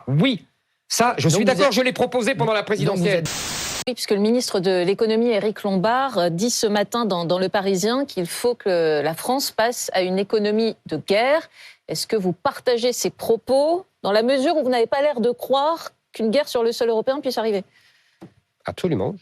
Oui, ça, je suis d'accord, je l'ai proposé pendant la présidentielle. Oui, puisque le ministre de l'économie, Éric Lombard, dit ce matin dans Le Parisien qu'il faut que la France passe à une économie de guerre. Est-ce que vous partagez ces propos dans la mesure où vous n'avez pas l'air de croire qu'une guerre sur le sol européen puisse arriver? Absolument.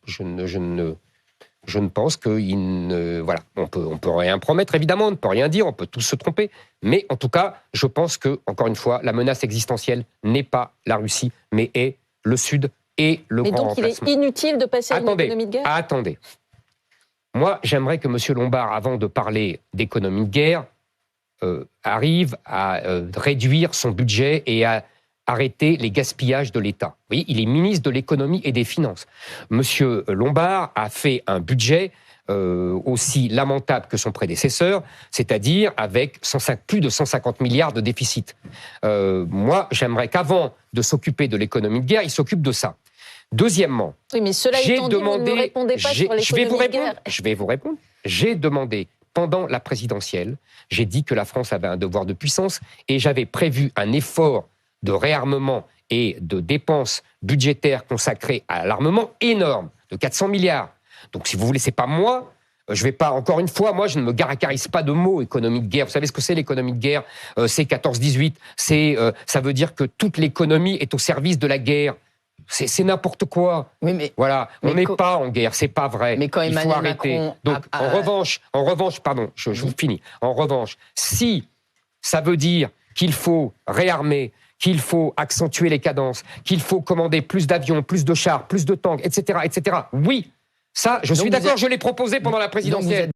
Je ne pense voilà, on peut rien promettre, évidemment, on ne peut rien dire, on peut tous se tromper. Mais en tout cas, je pense que, encore une fois, la menace existentielle n'est pas la Russie, mais est le Sud et le grand remplacement. Mais donc, il est inutile de passer à une économie de guerre? Attendez. Moi, j'aimerais que M. Lombard, avant de parler d'économie de guerre, arrive à réduire son budget et à arrêter les gaspillages de l'État. Vous voyez, il est ministre de l'économie et des finances. Monsieur Lombard a fait un budget aussi lamentable que son prédécesseur, c'est-à-dire avec plus de 150 milliards de déficit. Moi, j'aimerais qu'avant de s'occuper de l'économie de guerre, il s'occupe de ça. Deuxièmement, oui, mais cela étant dit, vous ne me répondez pas sur l'économie de guerre. Je vais vous répondre. J'ai demandé, pendant la présidentielle, j'ai dit que la France avait un devoir de puissance et j'avais prévu un effort de réarmement et de dépenses budgétaires consacrées à l'armement énorme, de 400 milliards. Donc, si vous voulez, c'est pas moi. Je vais pas, encore une fois, moi, je ne me gargarise pas de mots économie de guerre. Vous savez ce que c'est l'économie de guerre? C'est 14-18. Ça veut dire que toute l'économie est au service de la guerre. C'est n'importe quoi. Oui, mais, voilà, on n'est pas en guerre, c'est pas vrai. Mais quand il faut arrêter. Macron Donc, en revanche, pardon, je vous finis. En revanche, si ça veut dire qu'il faut réarmer, qu'il faut accentuer les cadences, qu'il faut commander plus d'avions, plus de chars, plus de tanks, etc., oui, ça, je suis d'accord, je l'ai proposé pendant la présidentielle.